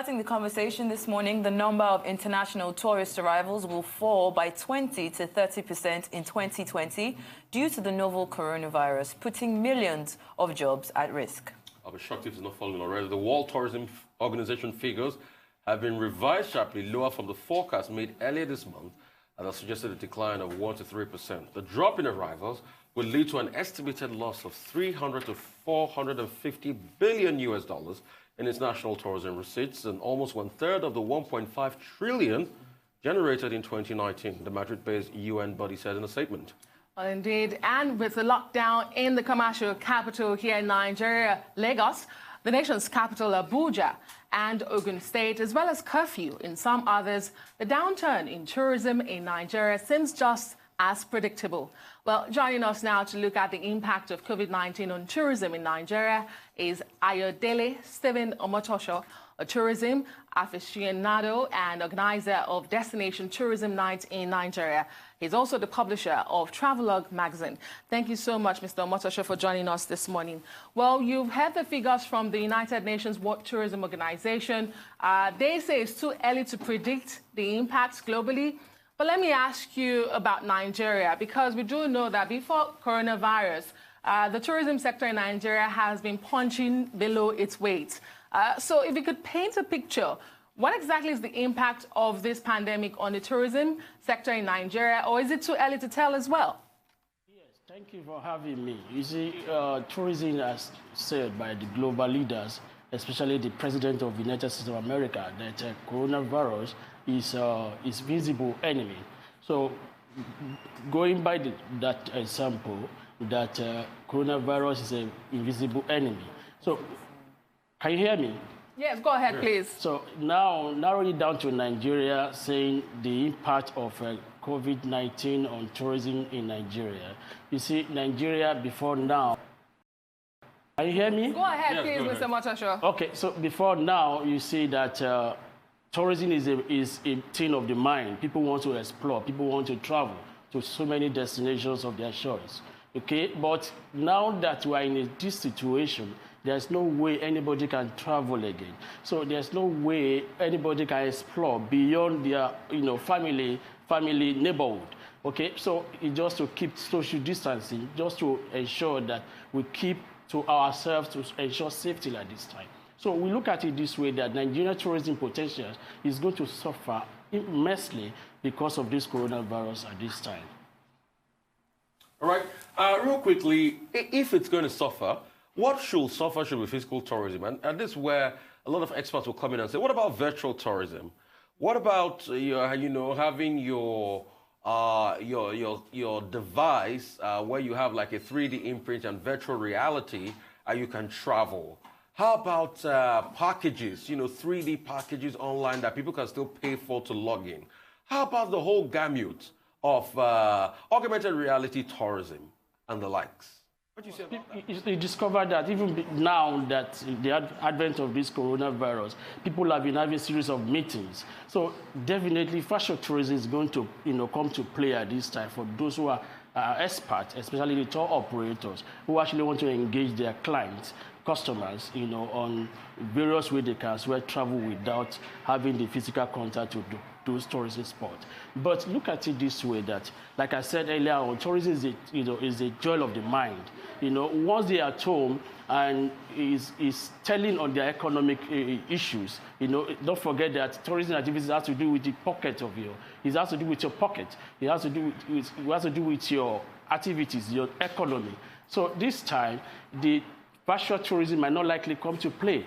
starting the conversation this morning, the number of international tourist arrivals will fall by 20 to 30% in 2020 due to the novel coronavirus, putting millions of jobs at risk. I'll be shocked if it's not falling already. The World Tourism Organization figures have been revised sharply lower from the forecast made earlier this month and have suggested a decline of 1 to 3%. The drop in arrivals will lead to an estimated loss of 300 to 450 billion US dollars in international tourism receipts and almost 1/3 of the 1.5 trillion generated in 2019, the Madrid-based UN body said in a statement. Well, indeed, and with the lockdown in the commercial capital here in Nigeria, Lagos, the nation's capital, Abuja, and Ogun State, as well as curfew in some others, the downturn in tourism in Nigeria seems just as predictable. Well, joining us now to look at the impact of COVID-19 on tourism in Nigeria is Ayo Omotosho, a tourism aficionado and organizer of Destination Tourism Nights in Nigeria. He's also the publisher of Travelog magazine. Thank you so much, Mr. Omotosho, for joining us this morning. Well, you've heard the figures from the United Nations World Tourism Organization. They say it's too early to predict the impacts globally. But let me ask you about Nigeria, because we do know that before coronavirus, the tourism sector in Nigeria has been punching below its weight. So if you could paint a picture, what exactly is the impact of this pandemic on the tourism sector in Nigeria, or is it too early to tell as well? Yes, thank you for having me. You see, tourism, as said by the global leaders, especially the President of the United States of America, that coronavirus is visible enemy. So going by that example, that coronavirus is an invisible enemy. So can you hear me? Yes, go ahead, please. So now narrowing it down to Nigeria, saying the impact of COVID-19 on tourism in Nigeria. You see, Nigeria before now. Can you hear me? Go ahead, please, Mr. Omotosho. Okay, so before now, you see that tourism is a thing of the mind. People want to explore. People want to travel to so many destinations of their choice. Okay, but now that we are in this situation, there's no way anybody can travel again. So there's no way anybody can explore beyond their, family neighborhood. Okay, so it's just to keep social distancing, just to ensure that we keep to ourselves to ensure safety at this time. So we look at it this way, that Nigerian tourism potential is going to suffer immensely because of this coronavirus at this time. All right, real quickly, if it's going to suffer, what should suffer should be physical tourism. And this is where a lot of experts will come in and say, what about virtual tourism? What about, having your device where you have like a 3D imprint and virtual reality, you can travel? How about packages, 3D packages online that people can still pay for to log in? How about the whole gamut of augmented reality tourism and the likes? What do you say about that? You discovered that even now that the advent of this coronavirus, people have been having a series of meetings. So definitely virtual tourism is going to come to play at this time for those who are experts, especially the tour operators, who actually want to engage their clients, customers, on various ways they can as well travel without having the physical contact to those tourism spots. But look at it this way, that, like I said earlier on, tourism is a joy of the mind. Once they are at home and is telling on their economic issues, don't forget that tourism activities has to do with the pocket of you. It has to do with your pocket. It has to do with your activities, your economy. So this time, the virtual tourism might not likely come to play,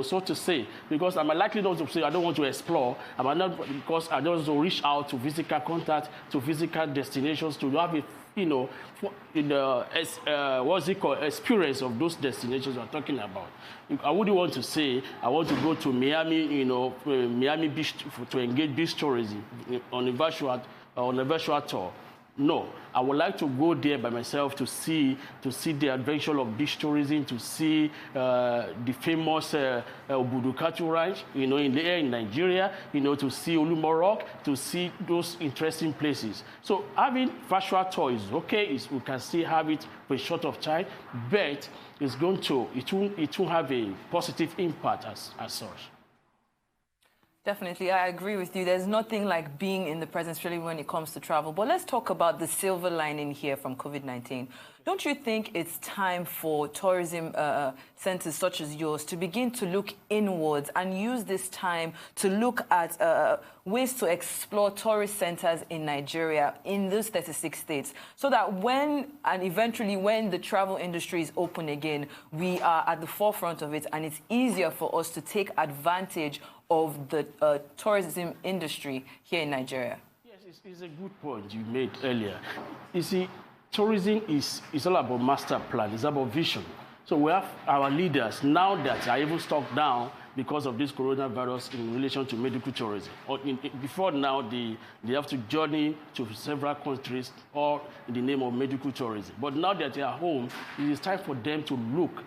so to say, because I'm likely not to say I don't want to explore, because I don't want to reach out to physical contact, to physical destinations, to have a, what's it called, experience of those destinations we're talking about. I wouldn't want to say I want to go to Miami, Miami Beach to engage beach tourism on a virtual tour. No, I would like to go there by myself to see the adventure of beach tourism, to see the famous Obudukatu Ranch, in Nigeria, to see Olumo Rock, to see those interesting places. So having virtual tour is okay. We can still have it for a short of time, but it won't have a positive impact as such. Definitely, I agree with you. There's nothing like being in the present, really, when it comes to travel. But let's talk about the silver lining here from COVID-19. Don't you think it's time for tourism centers such as yours to begin to look inwards and use this time to look at ways to explore tourist centers in Nigeria, in those 36 states, so that when and eventually when the travel industry is open again, we are at the forefront of it and it's easier for us to take advantage of the tourism industry here in Nigeria? Yes, it's a good point you made earlier. You see, tourism is all about master plan. It's about vision. So we have our leaders now that are even stuck down because of this coronavirus in relation to medical tourism. Before now, they have to journey to several countries all in the name of medical tourism. But now that they are home, it is time for them to look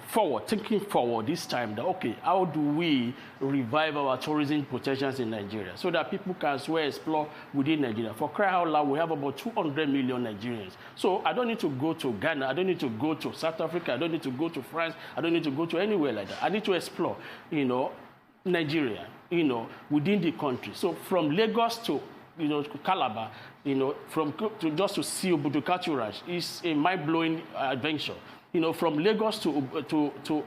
forward, thinking forward this time that, okay, how do we revive our tourism potentials in Nigeria so that people can as well explore within Nigeria? For crying out loud, we have about 200 million Nigerians. So I don't need to go to Ghana, I don't need to go to South Africa, I don't need to go to France, I don't need to go to anywhere like that. I need to explore, Nigeria, within the country. So from Lagos to Calabar, just to see Obudu is a mind-blowing adventure. From Lagos to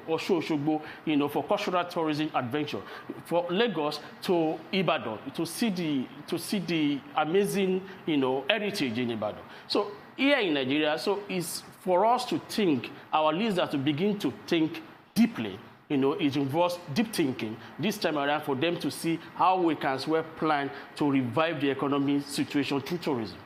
Osho-Oshogbo, for cultural tourism adventure. For Lagos to Ibadan, to see the amazing, heritage in Ibadan. So here in Nigeria, so it's for us to think, our leaders to begin to think deeply. It involves deep thinking this time around for them to see how we can as well plan to revive the economic situation through tourism.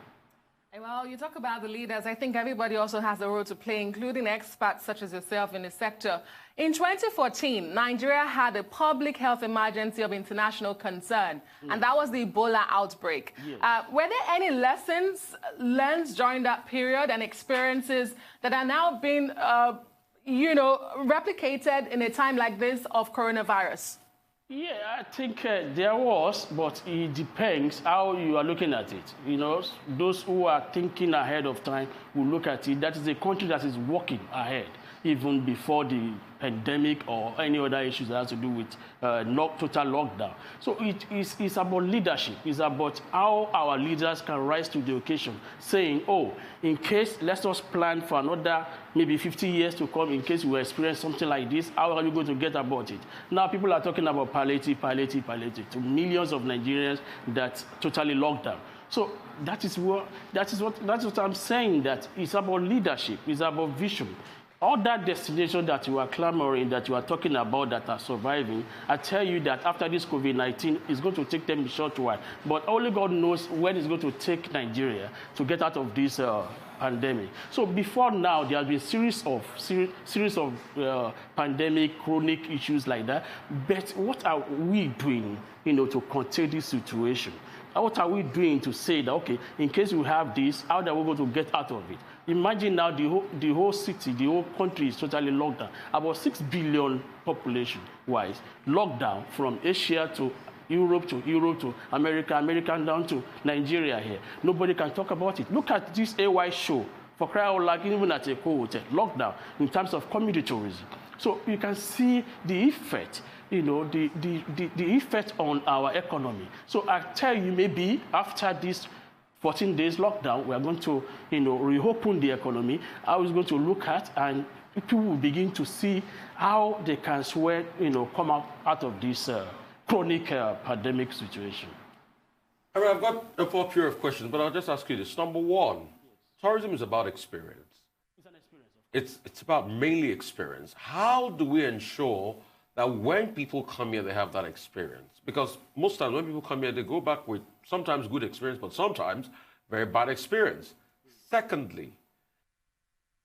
Well, you talk about the leaders. I think everybody also has a role to play, including experts such as yourself in the sector. In 2014, Nigeria had a public health emergency of international concern, and that was the Ebola outbreak. Yes. Were there any lessons learned during that period and experiences that are now being, replicated in a time like this of coronavirus? Yeah, I think there was, but it depends how you are looking at it. Those who are thinking ahead of time will look at it. That is a country that is working ahead, even before the pandemic or any other issues that has to do with total lockdown. So it's about leadership. It's about how our leaders can rise to the occasion, saying, oh, in case, let us plan for another maybe 50 years to come, in case we experience something like this, how are you going to get about it? Now people are talking about palliative to millions of Nigerians that totally locked down. So that is what I'm saying, that it's about leadership, it's about vision. All that destination that you are clamoring, that you are talking about, that are surviving, I tell you that after this COVID-19, it's going to take them a short while. But only God knows when it's going to take Nigeria to get out of this pandemic. So before now, there has been series of pandemic, chronic issues like that. But what are we doing, to contain this situation? What are we doing to say that, okay, in case we have this, how are we going to get out of it? Imagine now the whole city, the whole country is totally locked down. About 6 billion population-wise, locked down from Asia to Europe to America down to Nigeria here. Nobody can talk about it. Look at this AY show. For crying out loud, even at a hotel, lockdown in terms of community tourism. So you can see the effect, the effect on our economy. So I tell you, maybe after this 14 days lockdown, we are going to, reopen the economy. How it's going to look at, and people will begin to see how they can come out of this chronic pandemic situation. I mean, I've got a full pair of questions, but I'll just ask you this. Number one, tourism is about experience. It's an experience. It's about mainly experience. How do we ensure that when people come here, they have that experience? Because most times when people come here, they go back with sometimes good experience, but sometimes very bad experience. Secondly,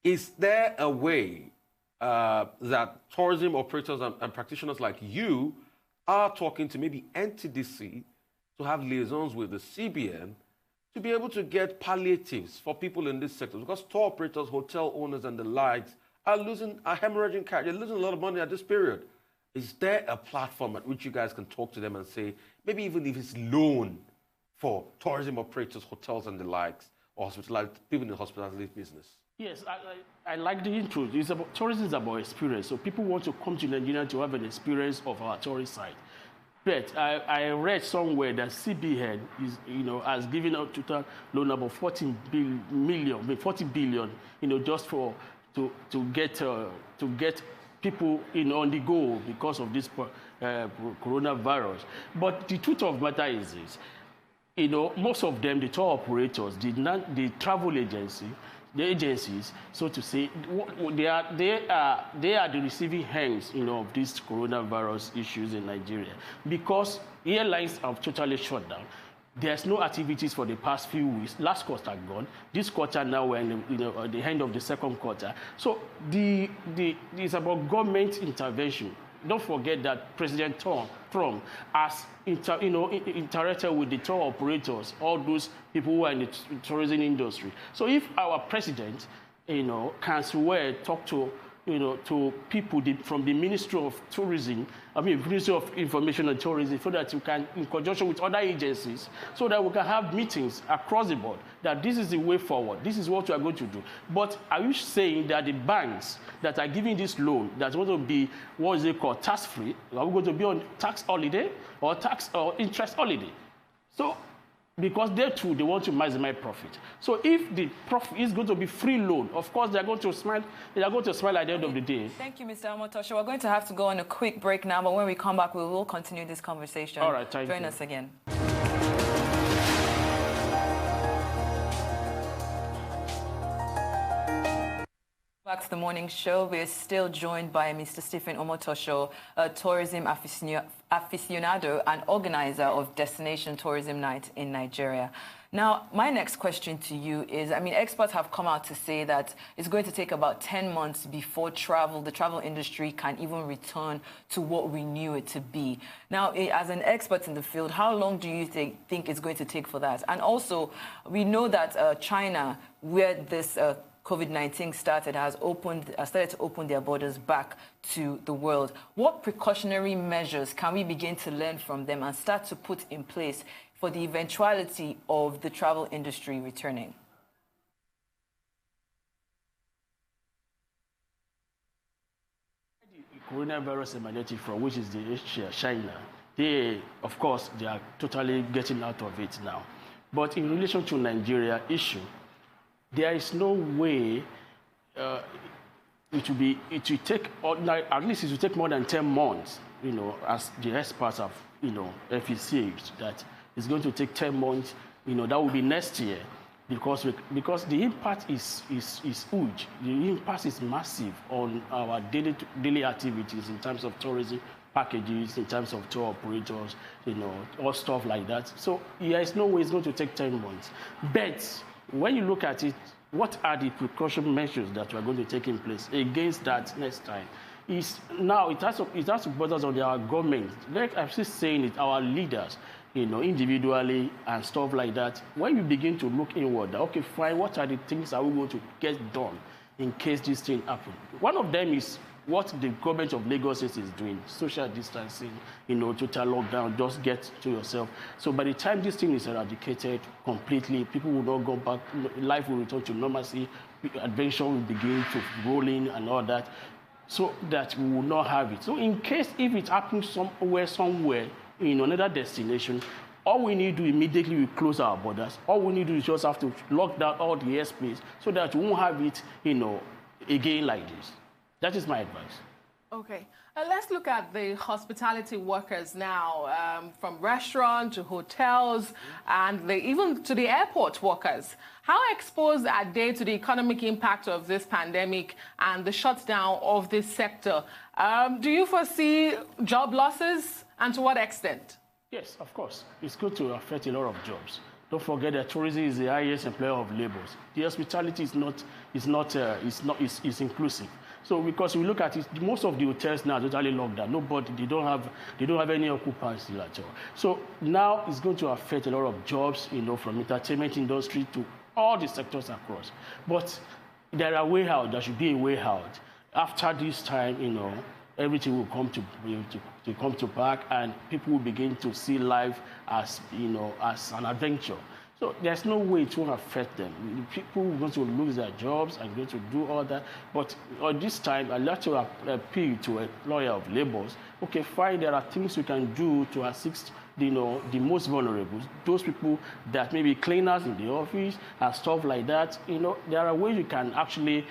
is there a way that tourism operators and practitioners like you are talking to maybe NTDC to have liaisons with the CBN to be able to get palliatives for people in this sector? Because tour operators, hotel owners, and the likes are hemorrhaging cash. They're losing a lot of money at this period. Is there a platform at which you guys can talk to them and say, maybe even if it's loan for tourism operators, hotels, and the likes, or hospitality, people in the hospitality business? Yes, I like the intro. Tourism is about experience. So people want to come to Nigeria to have an experience of our tourist side. But I read somewhere that CBN is, has given out total loan about 40 billion, just to get people on the go because of this coronavirus. But the truth of the matter is this. Most of them, the tour operators, the travel agency, the agencies, so to say, they are the receiving hands, of these coronavirus issues in Nigeria, because airlines have totally shut down. There's no activities for the past few weeks. Last quarter gone. This quarter now we're in at the end of the second quarter. So it's about government intervention. Don't forget that President Trump has interacted with the tour operators, all those people who are in the tourism industry. So if our president, can swear, talk to people from the Ministry of Tourism, Ministry of Information and Tourism, so that you can, in conjunction with other agencies, so that we can have meetings across the board, that this is the way forward, this is what we are going to do. But are you saying that the banks that are giving this loan, that's going to be, what is it called, tax-free, are we going to be on tax holiday or tax or interest holiday? So, because they too, they want to maximize profit. So if the profit is going to be free loan, of course, they're going to smile. They are going to smile at the end of the day. Thank you, Mr. Omotosho. We're going to have to go on a quick break now, but when we come back, we will continue this conversation. All right, thank you. Join us again. Back to the morning show. We're still joined by Mr. Stephen Omotosho, a tourism aficionado and organizer of Destination Tourism Night in Nigeria. Now, my next question to you is, experts have come out to say that it's going to take about 10 months before the travel industry can even return to what we knew it to be. Now, as an expert in the field, how long do you think it's going to take for that? And also, we know that China, where this COVID-19 started, has started to open their borders back to the world. What precautionary measures can we begin to learn from them and start to put in place for the eventuality of the travel industry returning? The coronavirus emanated from, which is China. Of course, they are totally getting out of it now. But in relation to Nigeria issue, there is no way it will take, at least it will take more than 10 months, as the experts have, FEC'd, that it's going to take 10 months, that will be next year, because the impact is huge. The impact is massive on our daily activities in terms of tourism packages, in terms of tour operators, all stuff like that. So there is no way it's going to take 10 months. But when you look at it, what are the precaution measures that we are going to take in place against that next time? Now it has to bother on our government. Like I'm still saying it, our leaders, individually and stuff like that. When you begin to look inward, okay, fine, what are the things are we going to get done in case this thing happens? One of them is what the government of Lagos is doing, social distancing, total lockdown, just get to yourself. So by the time this thing is eradicated completely, people will not go back, life will return to normalcy, adventure will begin to roll in and all that, so that we will not have it. So in case if it happens somewhere, in another destination, all we need to do immediately, we close our borders. All we need to do is just have to lock down all the airspace so that we won't have it, again like this. That is my advice. Okay. Let's look at the hospitality workers now, from restaurants to hotels and even to the airport workers. How exposed are they to the economic impact of this pandemic and the shutdown of this sector? Do you foresee job losses, and to what extent? Yes, of course. It's going to affect a lot of jobs. Don't forget that tourism is the highest employer of labor. The hospitality is inclusive. So because we look at it, most of the hotels now are totally locked down. Nobody, they don't have any occupancy at all. So now it's going to affect a lot of jobs, from entertainment industry to all the sectors across. But there are way out. There should be a way out. After this time, everything will come to pack, and people will begin to see life as, as an adventure. So there's no way it won't affect them. The people are going to lose their jobs and going to do all that. But at this time, I'd like to appeal to a lawyer of labors. Okay, fine, there are things you can do to assist the most vulnerable, those people that may be cleaners in the office and stuff like that. There are ways you can actually,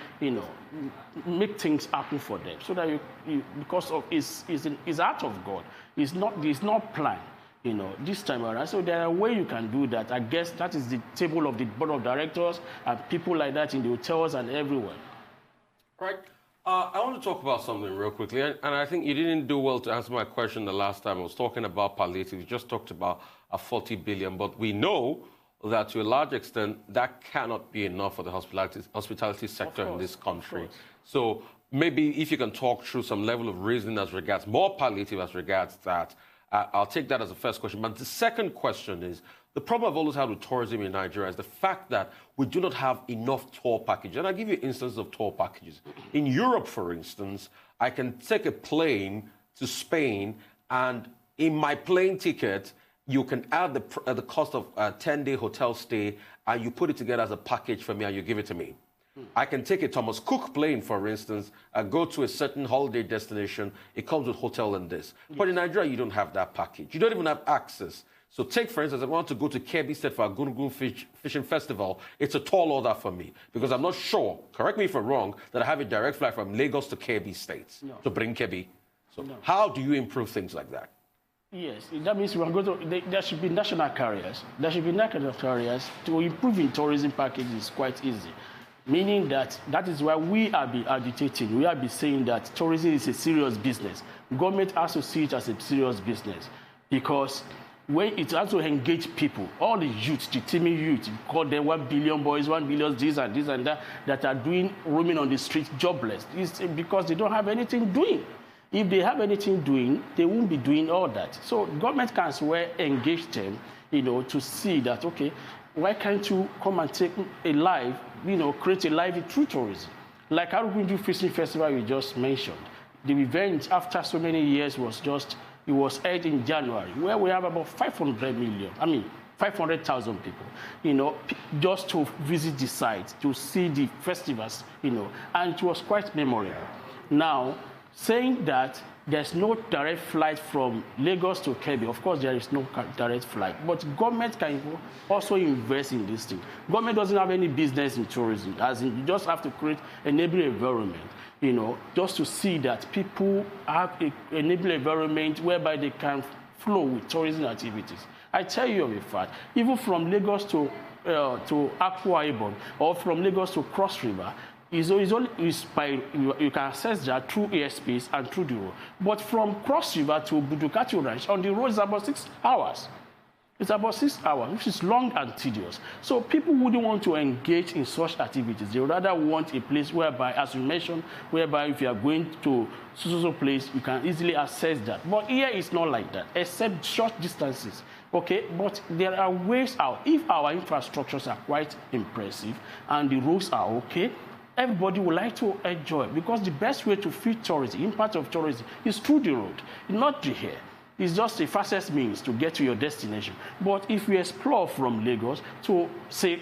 make things happen for them, so that because of it's out of God, it's not planned. This time around. So there are ways you can do that. I guess that is the table of the board of directors and people like that in the hotels and everywhere. Right. I want to talk about something real quickly, and I think you didn't do well to answer my question the last time. I was talking about palliative. You just talked about a 40 billion, but we know that to a large extent that cannot be enough for the hospitality sector in this country. So maybe if you can talk through some level of reasoning as regards more palliative as regards that. I'll take that as the first question. But the second question is, the problem I've always had with tourism in Nigeria is the fact that we do not have enough tour packages. And I'll give you instances of tour packages. In Europe, for instance, I can take a plane to Spain, and in my plane ticket, you can add the cost of a 10-day hotel stay, and you put it together as a package for me, and you give it to me. I can take a Thomas Cook plane, for instance, and go to a certain holiday destination. It comes with hotel and this. Yes. But in Nigeria, you don't have that package. You don't even have access. So take, for instance, I want to go to Kebbi State for a Gungun Fishing Festival. It's a tall order for me because I'm not sure, correct me if I'm wrong, that I have a direct flight from Lagos to Kebbi State to bring Kebbi. So how do you improve things like that? Yes, that means we are going to, there should be national carriers. There should be national carriers. To improve in tourism packages is quite easy. Meaning that is why we are be agitating. We are be saying that tourism is a serious business. Government has to see it as a serious business because when it also engage people, all the youth, the teeming youth, you call them 1 billion boys, 1 billion this and that are doing roaming on the street jobless. It's because they don't have anything doing. If they have anything doing, they won't be doing all that. So government can as well engage them, to see that, okay, why can't you come and take a live, create a live through tourism? Like how we do fishing festival you just mentioned. The event after so many years was held in January, where we have about 500,000 people, just to visit the site, to see the festivals, and it was quite memorable. Now, saying that there's no direct flight from Lagos to Kebbi. Of course, there is no direct flight. But government can also invest in this thing. Government doesn't have any business in tourism. As in, you just have to create an enabling environment, just to see that people have an enabling environment whereby they can flow with tourism activities. I tell you of a fact, even from Lagos to Akwa Ibom or from Lagos to Cross River, you can access that through airspace and through the road. But from Cross River to Budukati Ranch, on the road is about 6 hours. It's about 6 hours, which is long and tedious. So people wouldn't want to engage in such activities. They would rather want a place whereby, as you mentioned, whereby if you are going to so place, you can easily access that. But here it's not like that, except short distances. Okay, but there are ways out. If our infrastructures are quite impressive and the roads are okay, everybody would like to enjoy, because the best way to feed tourism, impact of tourism, is through the road, not the air. It's just the fastest means to get to your destination. But if you explore from Lagos to, say,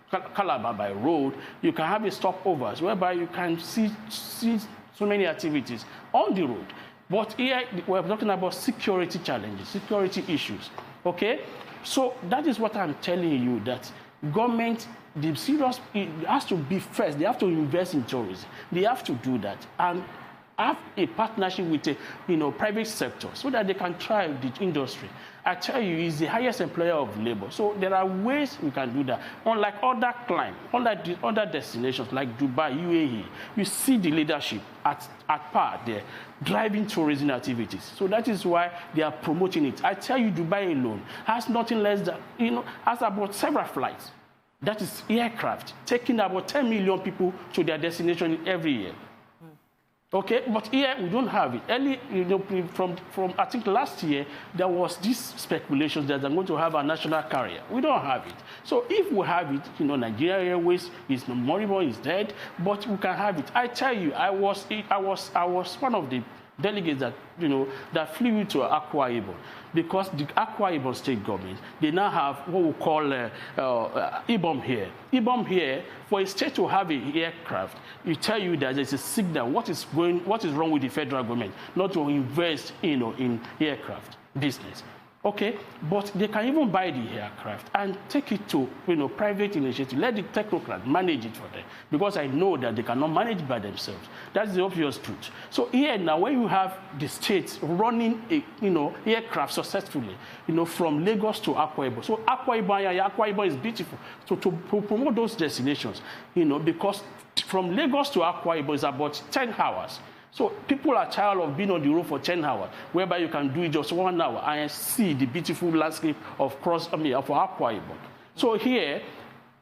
Calabar by road, you can have a stopovers whereby you can see so many activities on the road. But here we're talking about security challenges, security issues. Okay? So that is what I'm telling you, that government, it has to be first. They have to invest in tourism. They have to do that and have a partnership with the private sector so that they can thrive the industry. I tell you, it's the highest employer of labor. So there are ways we can do that. Unlike other clients, other destinations like Dubai, UAE, you see the leadership at par there, driving tourism activities. So that is why they are promoting it. I tell you, Dubai alone has nothing less than, has about several flights. That is aircraft, taking about 10 million people to their destination every year. Okay, but here we don't have it. Early, from I think last year, there was this speculation that they're going to have a national carrier. We don't have it. So if we have it, Nigeria Airways is moribund, is dead, but we can have it. I tell you, I was one of the delegates that, that flew to Akwa Ibom, because the Akwa Ibom state government, they now have what we call Ibom here. Ibom here, for a state to have an aircraft, it tell you that there's a signal what is wrong with the federal government not to invest, in aircraft business. Okay, but they can even buy the aircraft and take it to private initiative. Let the technocrat manage it for them, because I know that they cannot manage it by themselves. That's the obvious truth. So here now, when you have the states running aircraft successfully, from Lagos to Akwa Ibom. So Akwa Ibom is beautiful. So to promote those destinations, because from Lagos to Akwa Ibom is about 10 hours. So people are tired of being on the road for 10 hours, whereby you can do it just 1 hour and see the beautiful landscape of Akwa Ibom. So here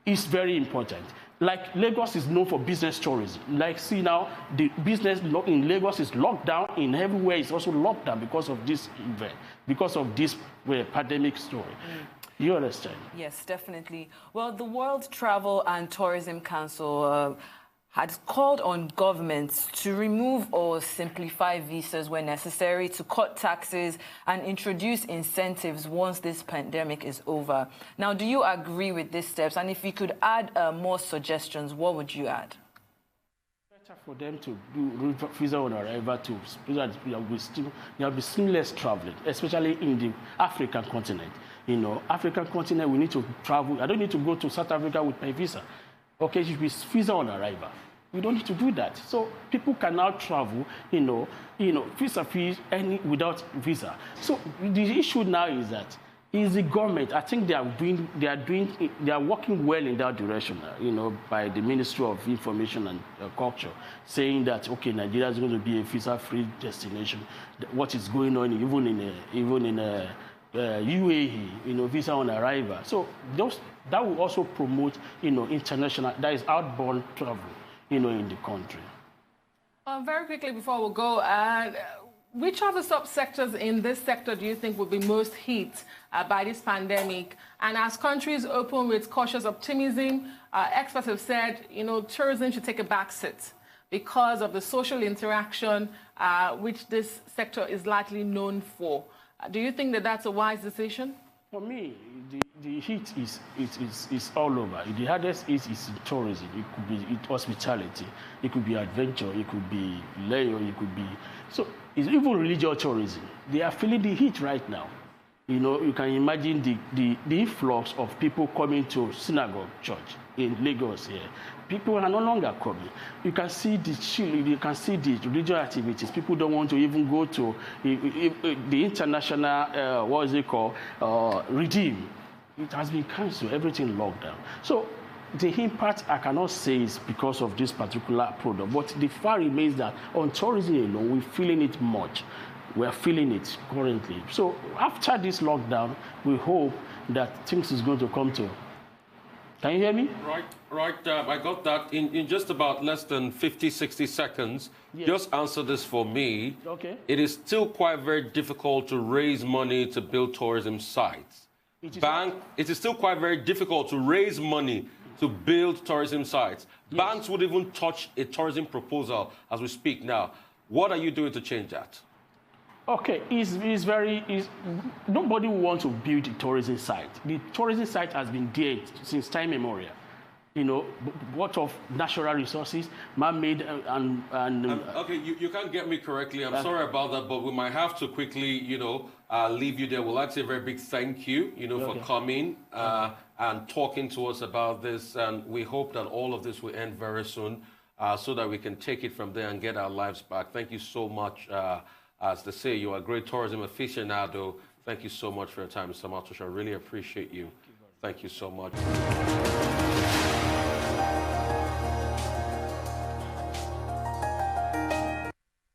is very important. Like Lagos is known for business tourism. Like see now, the business in Lagos is locked down. In everywhere it's also locked down because of this event, because of this pandemic story. You understand? Yes, definitely. Well, the World Travel and Tourism Council had called on governments to remove or simplify visas where necessary, to cut taxes and introduce incentives once this pandemic is over. Now, do you agree with these steps? And if you could add more suggestions, what would you add? Better for them to do visa on arrival to there will be seamless traveling, especially in the African continent. African continent, we need to travel. I don't need to go to South Africa with my visa. Okay, it should be visa on arrival. We don't need to do that. So people can now travel, visa-free without visa. So the issue now is that the government. I think they are working well in that direction. By the Ministry of Information and Culture, saying that okay, Nigeria is going to be a visa-free destination. What is going on even in UAE, visa on arrival. So that will also promote, international, that is outbound travel, in the country. Very quickly before we go, which of the subsectors in this sector do you think will be most hit by this pandemic? And as countries open with cautious optimism, experts have said, tourism should take a back seat because of the social interaction which this sector is likely known for. Do you think that that's a wise decision? For me, the heat is all over. The hardest hit is tourism. It could be hospitality. It could be adventure. It could be leisure. It could be... So it's even religious tourism. They are feeling the heat right now. You can imagine the influx of people coming to synagogue church in Lagos here. People are no longer coming. You can see the religious activities. People don't want to even go to the international, Redeem. It has been cancelled, everything locked down. So the impact, I cannot say is because of this particular product, but the fact remains that on tourism alone, we're feeling it much. We're feeling it currently. So after this lockdown, we hope that things is going to come to. Can you hear me? Right. I got that in just about less than 50, 60 seconds. Yes. Just answer this for me. Okay. It is still quite very difficult to raise money to build tourism sites. It is still quite very difficult to raise money to build tourism sites. Yes. Banks would even touch a tourism proposal as we speak now. What are you doing to change that? Okay, nobody wants to build a tourism site. The tourism site has been there since time immemorial. What of natural resources, man-made okay, you can't get me correctly. I'm sorry about that, but we might have to quickly, leave you there. We'd like to say a very big thank you, for coming and talking to us about this. And we hope that all of this will end very soon so that we can take it from there and get our lives back. Thank you so much. As they say, you're a great tourism aficionado. Thank you so much for your time, Mr. Omotosho. I really appreciate you. Thank you so much.